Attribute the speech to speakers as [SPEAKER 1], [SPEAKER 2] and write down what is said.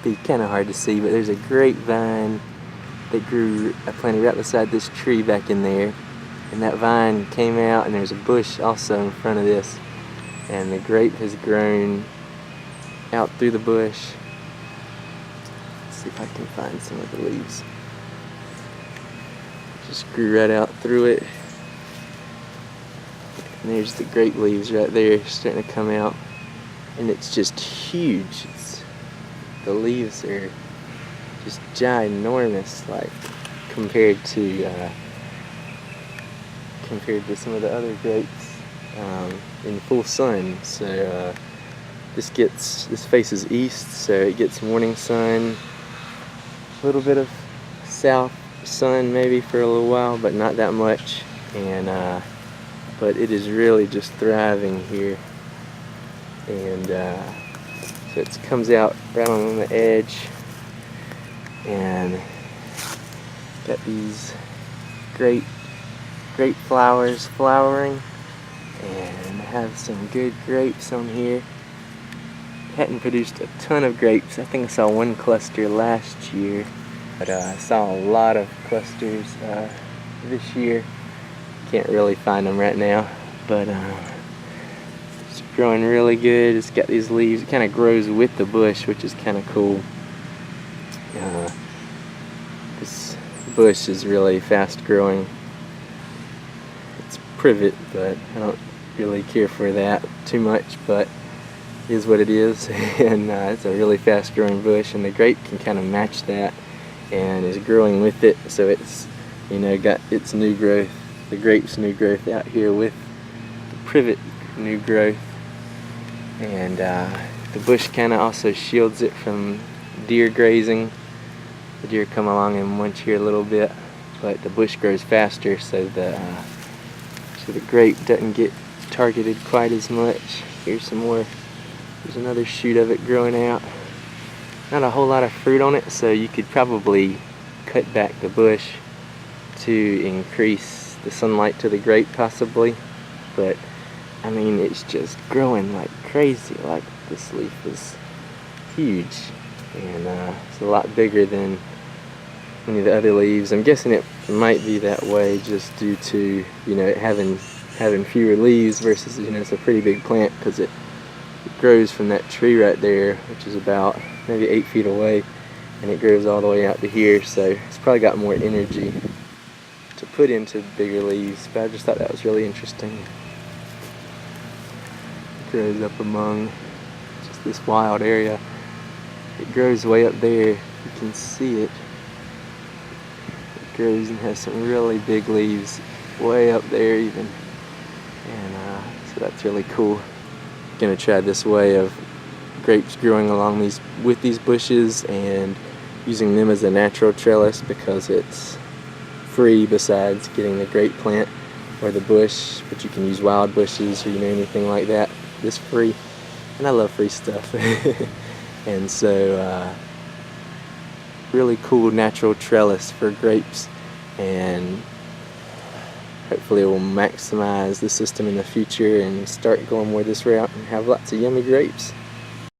[SPEAKER 1] be kind of hard to see, but there's a grapevine that grew, I planted right beside this tree back in there, and that vine came out, and there's a bush also in front of this, and the grape has grown out through the bush. Let's see if I can find some of the leaves. Just grew right out through it. And there's the grape leaves right there starting to come out, and it's just huge. The leaves are just ginormous, like compared to some of the other grapes in full sun. So this faces east, so it gets morning sun, a little bit of south sun maybe for a little while, but not that much. And but it is really just thriving here, and so it comes out right on the edge, and got these great flowers flowering, and have some good grapes on here. Hadn't produced a ton of grapes. I think I saw one cluster last year, but I saw a lot of clusters this year. Can't really find them right now, but it's growing really good. It's got these leaves. It kind of grows with the bush, which is kind of cool. This bush is really fast growing. It's privet, but I don't really care for that too much, but it is what it is. And it's a really fast growing bush, and the grape can kind of match that and is growing with it, so it's, you know, got its new growth, the grape's new growth out here with the privet new growth. And the bush kind of also shields it from deer grazing. The deer come along and munch here a little bit, but the bush grows faster, so the grape doesn't get targeted quite as much. Here's some more. There's another shoot of it growing out. Not a whole lot of fruit on it, so you could probably cut back the bush to increase the sunlight to the grape possibly, but I mean, it's just growing like crazy. Like, this leaf is huge, and it's a lot bigger than any of the other leaves. I'm guessing it might be that way just due to, you know, it having fewer leaves versus, you know, it's a pretty big plant, because it grows from that tree right there, which is about maybe 8 feet away, and it grows all the way out to here, so it's probably got more energy to put into bigger leaves. But I just thought that was really interesting. It grows up among just this wild area. It grows way up there, you can see it. It grows and has some really big leaves way up there even, and so that's really cool. Gonna try this way of grapes growing along with these bushes and using them as a natural trellis, because it's free besides getting the grape plant or the bush, but you can use wild bushes or, you know, anything like that. This free, and I love free stuff. And so really cool natural trellis for grapes, and hopefully it will maximize the system in the future and start going more this route and have lots of yummy grapes.